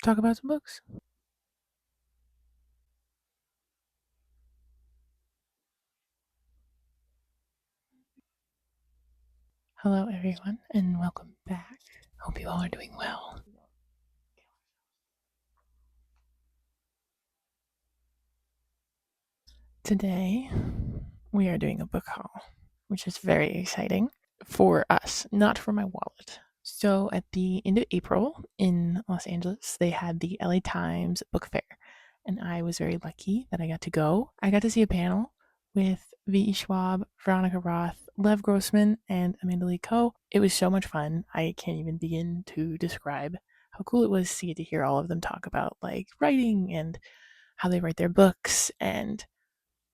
talk about some books. Hello, everyone, and welcome back. Hope you all are doing well. Today, we are doing a book haul, which is very exciting for us, not for my wallet. So, at the end of April in Los Angeles, they had the LA Times Book Fair, and I was very lucky that I got to go. I got to see a panel with V.E. Schwab, Veronica Roth, Lev Grossman, and Amanda Lee Coe. It was so much fun. I can't even begin to describe how cool it was to get to hear all of them talk about like writing and how they write their books and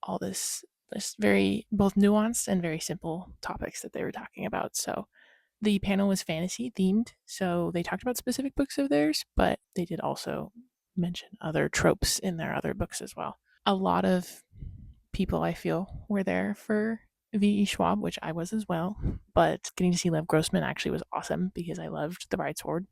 all this very both nuanced and very simple topics that they were talking about. So the panel was fantasy themed, so they talked about specific books of theirs, but they did also mention other tropes in their other books as well. A lot of people I feel were there for V.E. Schwab, which I was as well, but getting to see Lev Grossman actually was awesome because I loved The Bride Sword,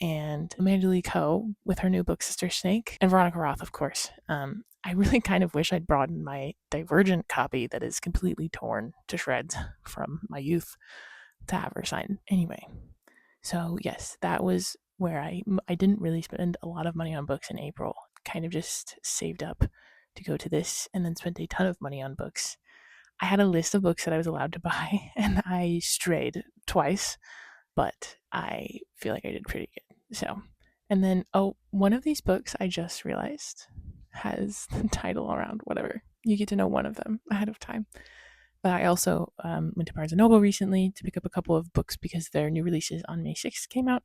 and Amanda Lee Coe with her new book Sister Snake, and Veronica Roth, of course. I really kind of wish I'd broadened my Divergent copy that is completely torn to shreds from my youth to have her sign. Anyway, so yes, that was where I didn't really spend a lot of money on books in April. Kind of just saved up to go to this and then spent a ton of money on books. I had a list of books that I was allowed to buy and I strayed twice, but I feel like I did pretty good. So, and then, oh, one of these books I just realized has the title around whatever. You get to know one of them ahead of time. But I also went to Barnes& and Noble recently to pick up a couple of books because their new releases on May 6th came out.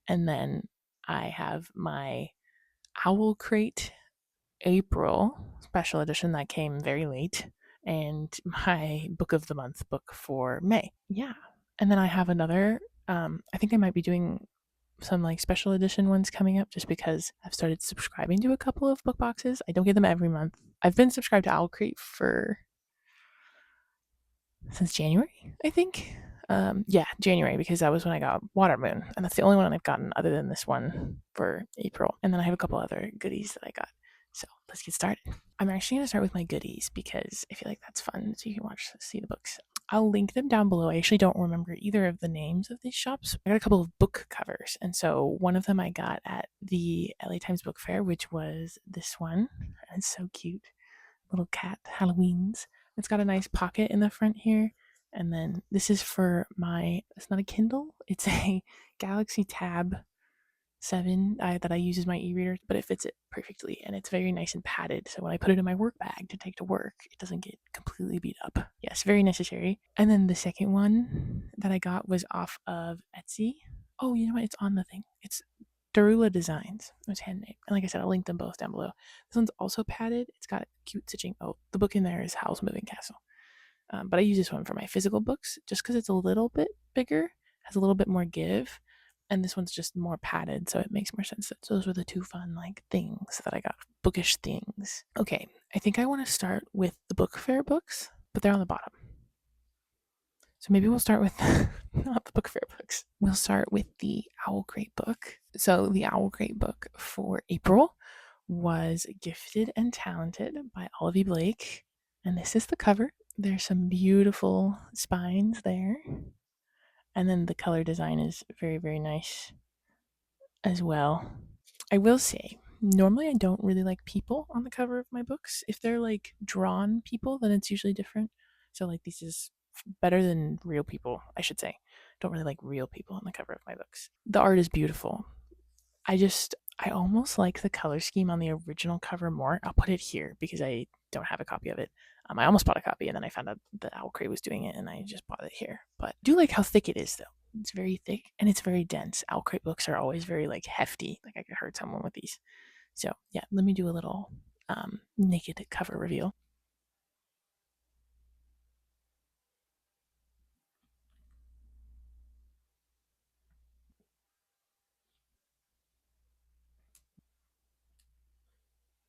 And then I have my Owl Crate April special edition that came very late, and my book of the month book for May. Yeah. And then I have another, I think I might be doing some like special edition ones coming up just because I've started subscribing to a couple of book boxes. I don't get them every month. I've been subscribed to Owl Crate for since January, I think. Yeah, January, because that was when I got Watermoon, and that's the only one I've gotten other than this one for April. And then I have a couple other goodies that I got. So let's get started. I'm actually going to start with my goodies because I feel like that's fun. So you can see the books. I'll link them down below. I actually don't remember either of the names of these shops. I got a couple of book covers. And so one of them I got at the LA Times Book Fair, which was this one. And it's so cute. Little cat Halloween's. It's got a nice pocket in the front here. And then this is for it's not a Kindle, it's a Galaxy Tab 7 that I use as my e-reader, but it fits it perfectly and it's very nice and padded. So when I put it in my work bag to take to work, it doesn't get completely beat up. Yes, very necessary. And then the second one that I got was off of Etsy. Oh, you know what? It's on the thing. It's Darula Designs. It's handmade. And like I said, I'll link them both down below. This one's also padded. It's got cute stitching. Oh, the book in there is Howl's Moving Castle. But I use this one for my physical books just because it's a little bit bigger, has a little bit more give, and this one's just more padded, so it makes more sense. So those were the two fun like things that I got, bookish things. Okay, I think I want to start with the book fair books, but they're on the bottom. So maybe we'll start with not the book fair books. We'll start with the Owl Crate book. So the Owl Crate book for April was Gifted and Talented by Olivia Blake. And this is the cover. There's some beautiful spines there. And then the color design is very, very nice as well. I will say, normally I don't really like people on the cover of my books. If they're like drawn people, then it's usually different. So, like, this is better than real people, I should say. Don't really like real people on the cover of my books. The art is beautiful. I almost like the color scheme on the original cover more. I'll put it here because I don't have a copy of it. I almost bought a copy and then I found out that Owl Crate was doing it and I just bought it here. But I do like how thick it is though. It's very thick and it's very dense. Owl Crate books are always very like hefty. Like I could hurt someone with these. So yeah, let me do a little naked cover reveal.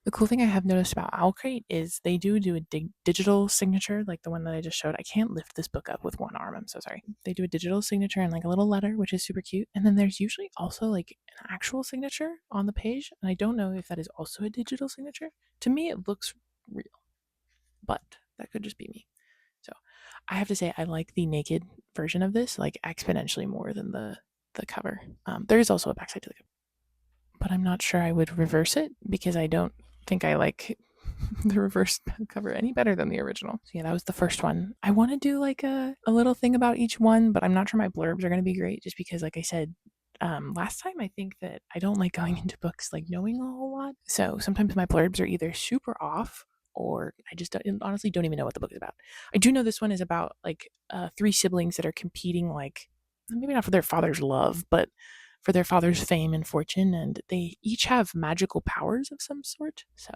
The cool thing I have noticed about Owlcrate is they do a digital signature, like the one that I just showed. I can't lift this book up with one arm. I'm so sorry. They do a digital signature and like a little letter, which is super cute. And then there's usually also like an actual signature on the page. And I don't know if that is also a digital signature. To me, it looks real, but that could just be me. So I have to say, I like the naked version of this like exponentially more than the cover. There is also a backside to the cover, but I'm not sure I would reverse it because I don't think I like the reverse cover any better than the original. So yeah, that was the first one. I want to do like a little thing about each one, but I'm not sure my blurbs are going to be great just because, like I said, last time, I think that I don't like going into books like knowing a whole lot. So sometimes my blurbs are either super off or I just honestly don't even know what the book is about. I do know this one is about like three siblings that are competing, like maybe not for their father's love, but for their father's fame and fortune, and they each have magical powers of some sort. So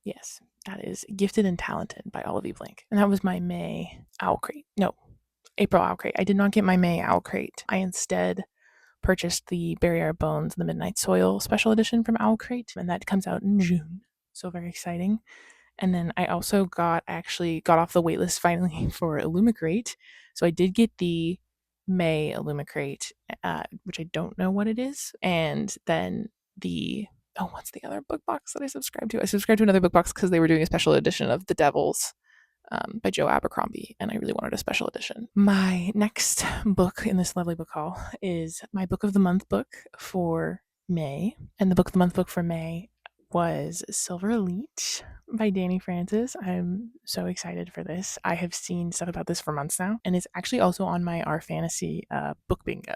yes, that is Gifted and Talented by Olive Blank. And that was my May Owlcrate. No, April Owlcrate. I did not get my May Owlcrate. I instead purchased the Bury Our Bones, the Midnight Soil special edition from Owlcrate, and that comes out in June. So very exciting. And then I also got off the waitlist finally for Illumicrate. So I did get the May Illumicrate, which I don't know what it is. And then what's the other book box that I subscribed to? I subscribed to another book box because they were doing a special edition of The Devils by Joe Abercrombie, and I really wanted a special edition. My next book in this lovely book haul is my Book of the Month book for May. And the Book of the Month book for May was Silver Elite by Danny Francis. I'm so excited for this. I have seen stuff about this for months now, and it's actually also on my Our Fantasy book bingo.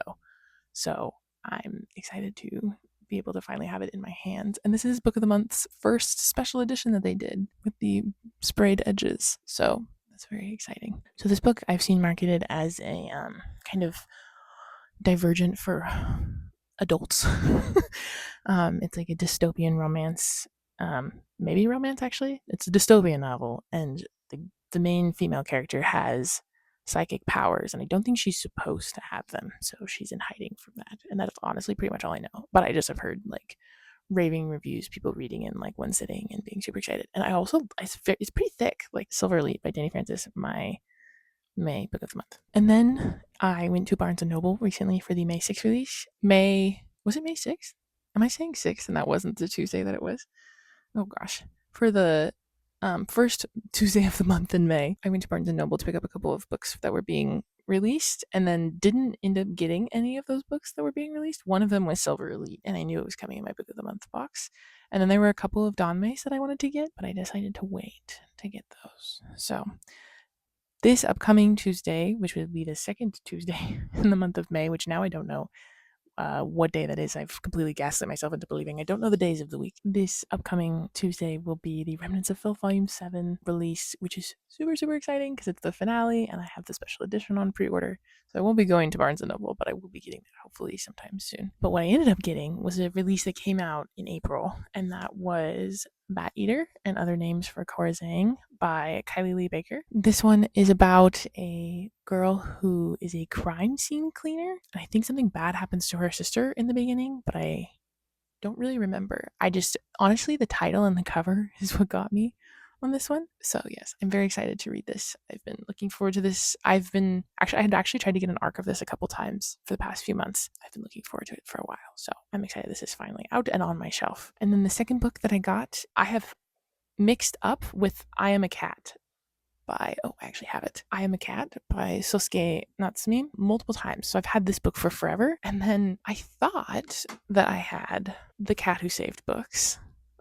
So I'm excited to be able to finally have it in my hands. And this is Book of the Month's first special edition that they did with the sprayed edges. So that's very exciting. So this book I've seen marketed as a kind of Divergent for adults. It's like a dystopian romance, maybe romance actually. It's a dystopian novel, and the main female character has psychic powers, and I don't think she's supposed to have them, so she's in hiding from that. And that's honestly pretty much all I know. But I just have heard like raving reviews, people reading in like one sitting and being super excited. And it's pretty thick, like Silver Elite by Danny Francis, my May Book of the Month. And then I went to Barnes & Noble recently for the May 6th release. Was it May 6th? Am I saying 6th and that wasn't the Tuesday that it was? Oh gosh. For the first Tuesday of the month in May, I went to Barnes & Noble to pick up a couple of books that were being released and then didn't end up getting any of those books that were being released. One of them was Silver Elite, and I knew it was coming in my Book of the Month box. And then there were a couple of Dawn Mays that I wanted to get, but I decided to wait to get those. So this upcoming Tuesday, which would be the second Tuesday in the month of May, which now I don't know what day that is. I've completely gaslit myself into believing I don't know the days of the week. This upcoming Tuesday will be the Remnants of Filth Volume 7 release, which is super, super exciting because it's the finale and I have the special edition on pre-order. So I won't be going to Barnes & Noble, but I will be getting that hopefully sometime soon. But what I ended up getting was a release that came out in April, and that was Bat Eater and Other Names for Corazang by Kylie Lee Baker. This one is about a girl who is a crime scene cleaner. I think something bad happens to her sister in the beginning, but I don't really remember. Honestly, the title and the cover is what got me on this one. So yes, I'm very excited to read this. I've been looking forward to this. I had actually tried to get an arc of this a couple times for the past few months. I've been looking forward to it for a while. So I'm excited this is finally out and on my shelf. And then the second book that I got, I have mixed up with I Am a Cat I actually have it. I Am a Cat by Sosuke Natsume multiple times. So I've had this book for forever. And then I thought that I had The Cat Who Saved Books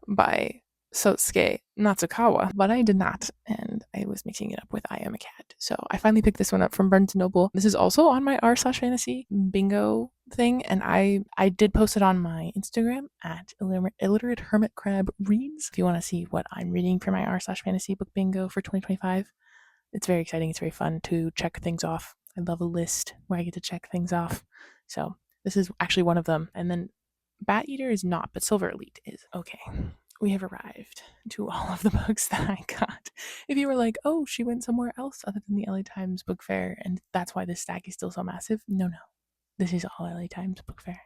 by Sosuke Natsukawa, but I did not. And I was mixing it up with I Am a Cat. So I finally picked this one up from Barnes & Noble. This is also on my r/fantasy bingo thing, and I did post it on my Instagram at Illiterate Hermit Crab Reads. If you want to see what I'm reading for my r/fantasy book bingo for 2025, it's very exciting. It's very fun to check things off. I love a list where I get to check things off. So this is actually one of them. And then Bat Eater is not, but Silver Elite is. Okay, we have arrived to all of the books that I got. If you were like, oh, she went somewhere else other than the LA Times Book Fair, and that's why this stack is still so massive. No. This is all LA Times Book Fair.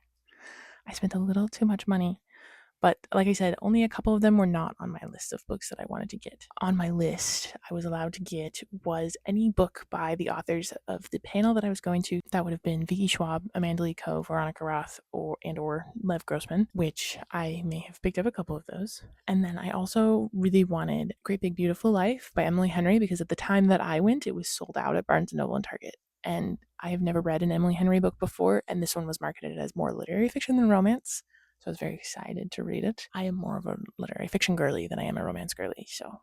I spent a little too much money, But like I said, only a couple of them were not on my list of books that I wanted to get. On my list, I was allowed to get was any book by the authors of the panel that I was going to. That would have been V.E. Schwab, Amanda Lee Coe, Veronica Roth, or Lev Grossman, which I may have picked up a couple of those. And then I also really wanted Great Big Beautiful Life by Emily Henry, because at the time that I went, it was sold out at Barnes & Noble and Target. And I have never read an Emily Henry book before, and this one was marketed as more literary fiction than romance. So I was very excited to read it. I am more of a literary fiction girly than I am a romance girly, so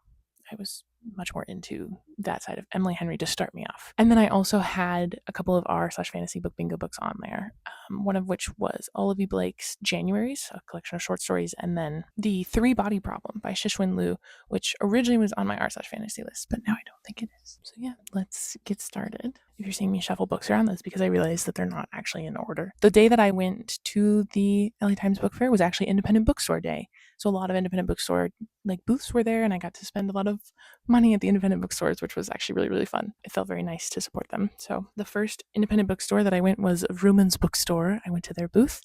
I was much more into that side of Emily Henry to start me off. And then I also had a couple of r/fantasy book bingo books on there, one of which was Olivia Blake's Januaries, a collection of short stories, and then The Three Body Problem by Shishwin Liu, which originally was on my r/fantasy list, but now I don't think it is. So yeah, let's get started. If you're seeing me shuffle books around, that's because I realized that they're not actually in order. The day that I went to the LA Times Book Fair was actually Independent Bookstore Day. So a lot of independent bookstore booths were there, and I got to spend a lot of money at the independent bookstores, which was actually really, really fun. It felt very nice to support them. So the first independent bookstore that I went was Rumen's Bookstore. I went to their booth,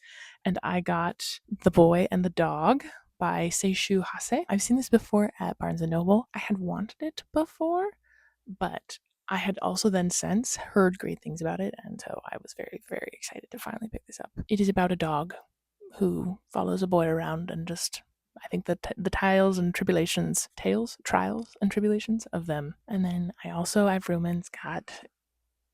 and I got The Boy and the Dog by Seishu Hase. I've seen this before at Barnes & Noble. I had wanted it before, but I had also then since heard great things about it, and so I was very, very excited to finally pick this up. It is about a dog who follows a boy around and just, I think the trials and tribulations of them. And then I've Rumen's got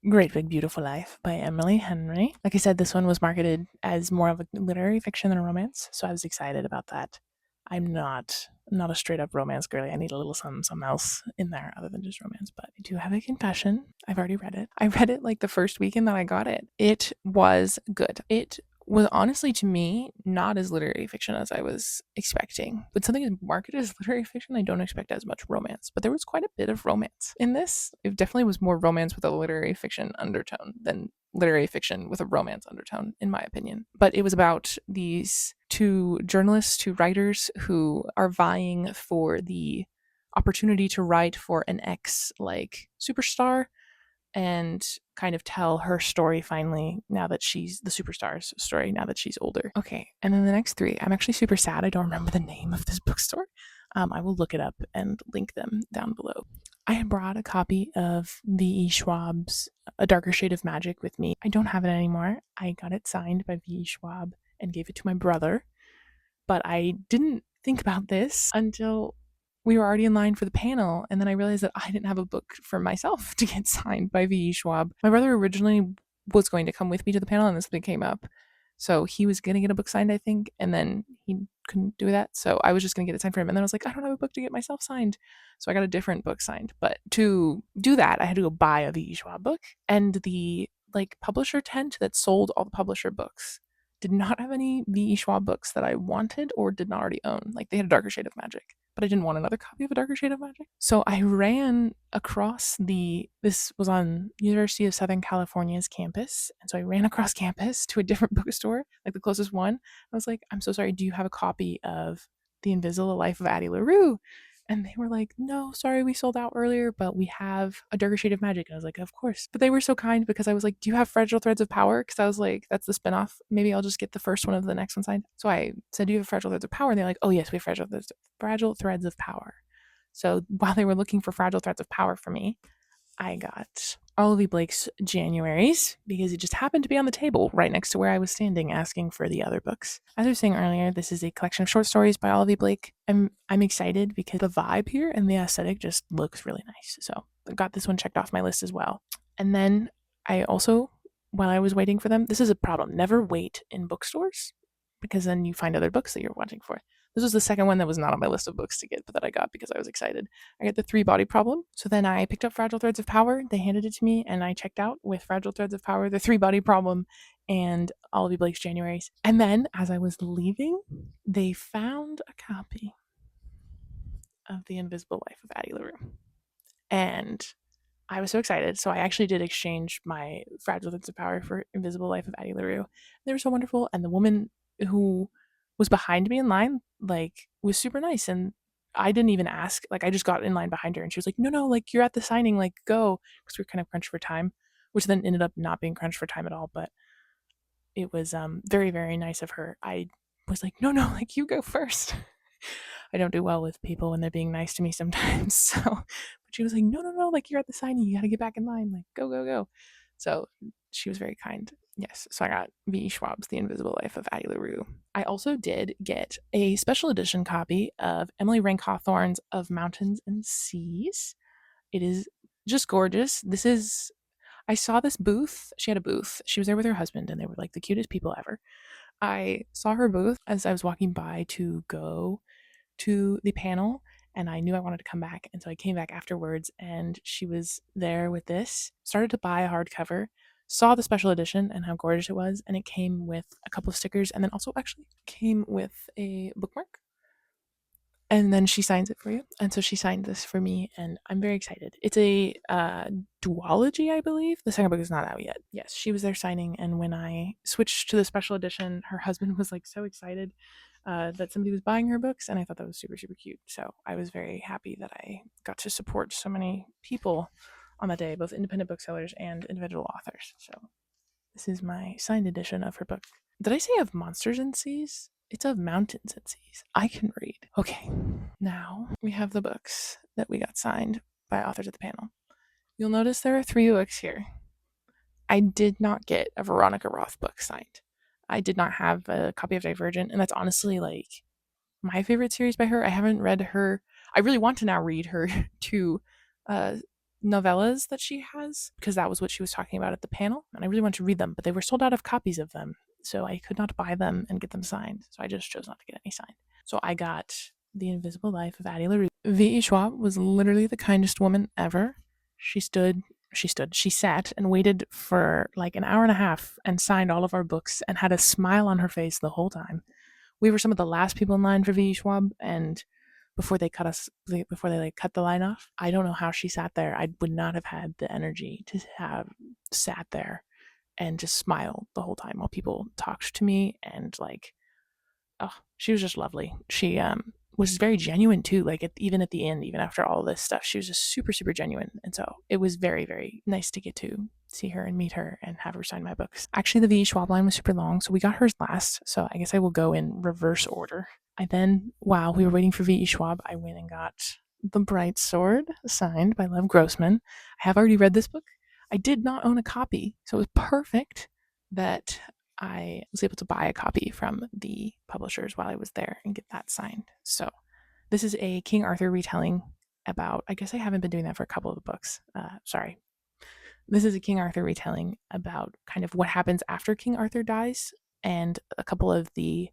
Great Big Beautiful Life by Emily Henry. Like I said, this one was marketed as more of a literary fiction than a romance, so I was excited about that. I'm not a straight up romance girly. I need a little something else in there other than just romance. But I do have a confession. I've already read it. I read it like the first weekend that I got it. It was good. It was honestly, to me, not as literary fiction as I was expecting. When something is marketed as literary fiction, I don't expect as much romance. But there was quite a bit of romance in this. It definitely was more romance with a literary fiction undertone than literary fiction with a romance undertone, in my opinion. But it was about these two journalists, two writers who are vying for the opportunity to write for an ex superstar and kind of tell her story finally, now that she's the superstar's story, now that she's older. Okay, and then the next three, I'm actually super sad I don't remember the name of this bookstore. I will look it up and link them down below. I had brought a copy of V.E. Schwab's A Darker Shade of Magic with me. I don't have it anymore. I got it signed by V.E. Schwab and gave it to my brother, but I didn't think about this until we were already in line for the panel, and then I realized that I didn't have a book for myself to get signed by V.E. Schwab. My brother originally was going to come with me to the panel, and this thing came up. So he was going to get a book signed, I think, and then he couldn't do that. So I was just going to get it signed for him. And then I was like, I don't have a book to get myself signed. So I got a different book signed. But to do that, I had to go buy a V.E. Schwab book. And the publisher tent that sold all the publisher books did not have any V.E. Schwab books that I wanted or did not already own. They had A Darker Shade of Magic, but I didn't want another copy of A Darker Shade of Magic. So I ran across this was on University of Southern California's campus. And so I ran across campus to a different bookstore, the closest one. I was like, I'm so sorry, do you have a copy of The Invisible Life of Addie LaRue? And they were like, no, sorry, we sold out earlier, but we have A Darker Shade of Magic. And I was like, of course. But they were so kind, because I was like, do you have Fragile Threads of Power? Because I was like, that's the spinoff. Maybe I'll just get the first one of the next one signed. So I said, do you have Fragile Threads of Power? And they're like, oh, yes, we have Fragile Threads of Power. So while they were looking for Fragile Threads of Power for me, I got Olivia Blake's Januaries, because it just happened to be on the table right next to where I was standing asking for the other books. As I was saying earlier, this is a collection of short stories by Olivia Blake. I'm excited because the vibe here and the aesthetic just looks really nice. So I got this one checked off my list as well. And then I also, while I was waiting for them, this is a problem. Never wait in bookstores, because then you find other books that you're watching for. This was the second one that was not on my list of books to get, but that I got because I was excited. I got The Three Body Problem. So then I picked up Fragile Threads of Power. They handed it to me, and I checked out with Fragile Threads of Power, The Three Body Problem, and Olivia Blake's Januaries. And then, as I was leaving, they found a copy of The Invisible Life of Addie LaRue. And I was so excited. So I actually did exchange my Fragile Threads of Power for Invisible Life of Addie LaRue. They were so wonderful. And the woman who was behind me in line, was super nice. And I didn't even ask. I just got in line behind her, and she was like, no, you're at the signing, go. Because we were kind of crunched for time, which then ended up not being crunched for time at all. But it was very, very nice of her. I was like, no, like you go first. I don't do well with people when they're being nice to me sometimes. So, but she was like, no, like you're at the signing, you got to get back in line, like go. So she was very kind. Yes, so I got V. Schwab's The Invisible Life of Addie LaRue. I also did get a special edition copy of Emily Rank Hawthorne's Of Mountains and Seas. It is just gorgeous. I saw this booth. She had a booth. She was there with her husband, and they were like the cutest people ever. I saw her booth as I was walking by to go to the panel, and I knew I wanted to come back. And so I came back afterwards, and she was there with this. Started to buy a hardcover, saw the special edition and how gorgeous it was. And it came with a couple of stickers, and then also actually came with a bookmark. And then she signs it for you. And so she signed this for me, and I'm very excited. It's a duology, I believe. The second book is not out yet. Yes, she was there signing, and when I switched to the special edition, her husband was like so excited that somebody was buying her books, and I thought that was super, super cute. So I was very happy that I got to support so many people on that day, both independent booksellers and individual authors. So this is my signed edition of her book. Did I say Of Monsters and Seas? It's Of Mountains and Seas. I can read. Okay, now we have the books that we got signed by authors at the panel. You'll notice there are 3 books here. I did not get a Veronica Roth book signed. I did not have a copy of Divergent, and that's honestly like my favorite series by her. I haven't read her. I really want to now read her 2 uh, novellas that she has, because that was what she was talking about at the panel, and I really want to read them, but they were sold out of copies of them, so I could not buy them and get them signed. So I just chose not to get any signed. So I got The Invisible Life of Addie LaRue. V.E. Schwab was literally the kindest woman ever. She sat and waited for like an hour and a half and signed all of our books and had a smile on her face the whole time. We were some of the last people in line for V. Schwab, and before they cut like cut the line off, I don't know how she sat there. I would not have had the energy to have sat there and just smile the whole time while people talked to me, and like, oh, she was just lovely. She was very genuine too. Like even at the end, even after all this stuff, she was just super, super genuine. And so it was very, very nice to get to see her and meet her and have her sign my books. Actually, the V. Schwab line was super long, so we got hers last. So I guess I will go in reverse order. I then, while we were waiting for V. Schwab, I went and got The Bright Sword signed by Lev Grossman. I have already read this book. I did not own a copy, so it was perfect that I was able to buy a copy from the publishers while I was there and get that signed. So this is a King Arthur retelling about, I guess I haven't been doing that for a couple of the books. Sorry. This is a King Arthur retelling about kind of what happens after King Arthur dies, and a couple of the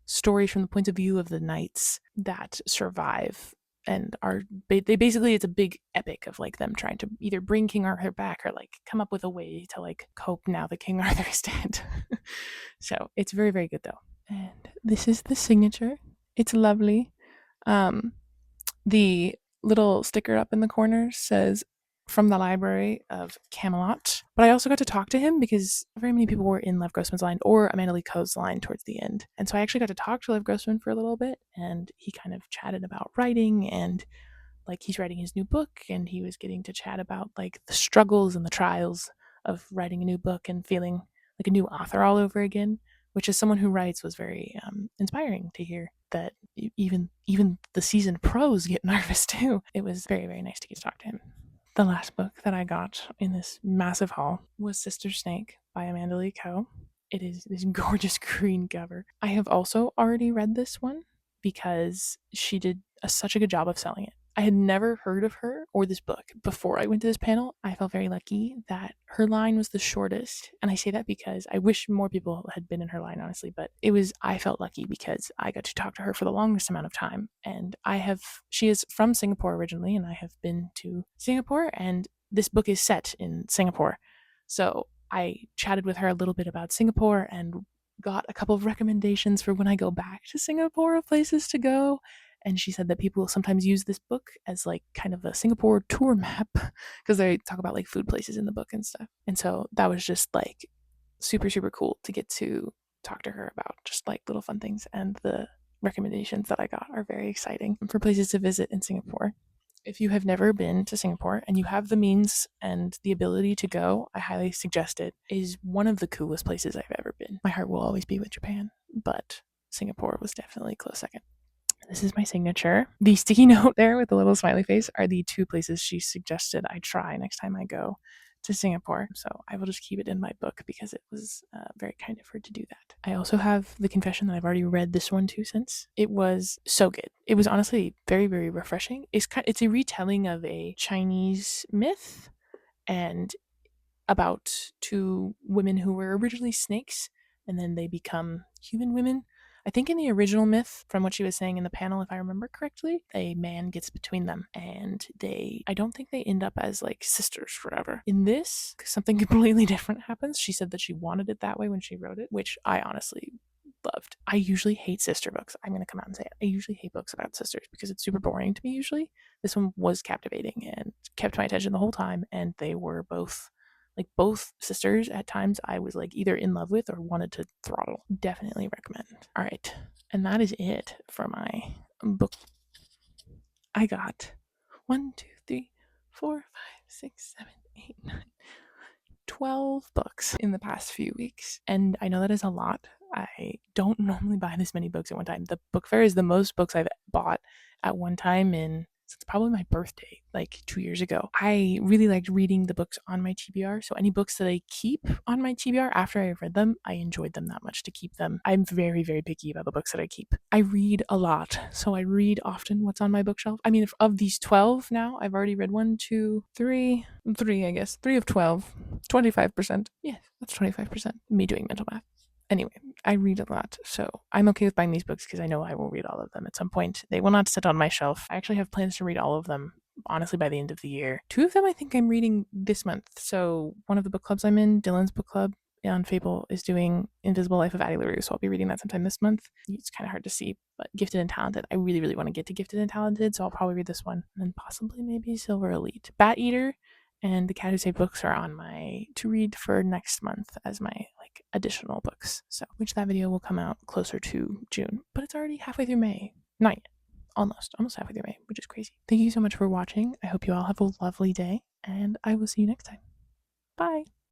stories from the point of view of the knights that survive and are basically, it's a big epic of like them trying to either bring King Arthur back or like come up with a way to like cope now that King Arthur is dead. So it's very, very good though. And this is the signature. It's lovely. The little sticker up in the corner says From the Library of Camelot. But I also got to talk to him because very many people were in Lev Grossman's line or Amanda Lee Coe's line towards the end. And so I actually got to talk to Lev Grossman for a little bit, and he kind of chatted about writing, and like he's writing his new book, and he was getting to chat about like the struggles and the trials of writing a new book and feeling like a new author all over again, which as someone who writes was very inspiring to hear that even the seasoned pros get nervous too. It was very, very nice to get to talk to him. The last book that I got in this massive haul was Sister Snake by Amanda Lee Coe. It is this gorgeous green cover. I have also already read this one because she did such a good job of selling it. I had never heard of her or this book before I went to this panel. I felt very lucky that her line was the shortest. And I say that because I wish more people had been in her line, honestly, but I felt lucky because I got to talk to her for the longest amount of time. And she is from Singapore originally, and I have been to Singapore, and this book is set in Singapore. So I chatted with her a little bit about Singapore and got a couple of recommendations for when I go back to Singapore of places to go. And she said that people sometimes use this book as like kind of a Singapore tour map because they talk about like food places in the book and stuff. And so that was just like super, super cool to get to talk to her about just like little fun things. And the recommendations that I got are very exciting for places to visit in Singapore. If you have never been to Singapore and you have the means and the ability to go, I highly suggest it. It is one of the coolest places I've ever been. My heart will always be with Japan, but Singapore was definitely a close second. This is my signature. The sticky note there with the little smiley face are the 2 places she suggested I try next time I go to Singapore. So I will just keep it in my book because it was very kind of her to do that. I also have The Confession that I've already read this one too since. It was so good. It was honestly very, very refreshing. It's a retelling of a Chinese myth and about 2 women who were originally snakes and then they become human women. I think in the original myth, from what she was saying in the panel, if I remember correctly, a man gets between them and I don't think they end up as like sisters forever. In this, something completely different happens. She said that she wanted it that way when she wrote it, which I honestly loved. I usually hate sister books. I'm going to come out and say it. I usually hate books about sisters because it's super boring to me usually. This one was captivating and kept my attention the whole time, and they were both sisters at times I was like either in love with or wanted to throttle. Definitely recommend. All right. And that is it for my book. I got 1, 2, 3, 4, 5, 6, 7, 8, 9, 12 books in the past few weeks. And I know that is a lot. I don't normally buy this many books at one time. The book fair is the most books I've bought at one time in since probably my birthday, like 2 years ago. I really liked reading the books on my TBR. So any books that I keep on my TBR after I've read them, I enjoyed them that much to keep them. I'm very, very picky about the books that I keep. I read a lot. So I read often what's on my bookshelf. I mean, of these 12 now, I've already read 1, 2, 3, I guess. 3 of 12. 25%. Yes, that's 25%. Me doing mental math. Anyway, I read a lot, so I'm okay with buying these books because I know I will read all of them at some point. They will not sit on my shelf. I actually have plans to read all of them, honestly, by the end of the year. 2 of them I think I'm reading this month. So one of the book clubs I'm in, Dylan's book club on Fable, is doing Invisible Life of Addie LaRue, so I'll be reading that sometime this month. It's kind of hard to see, but Gifted and Talented, I really, really want to get to Gifted and Talented, so I'll probably read this one, and then possibly maybe Silver Elite. Bat Eater and The Cat Who Saved Books are on my to read for next month as my like additional books. So, which that video will come out closer to June, but it's already halfway through May. Not yet. Almost halfway through May, which is crazy. Thank you so much for watching. I hope you all have a lovely day, and I will see you next time. Bye.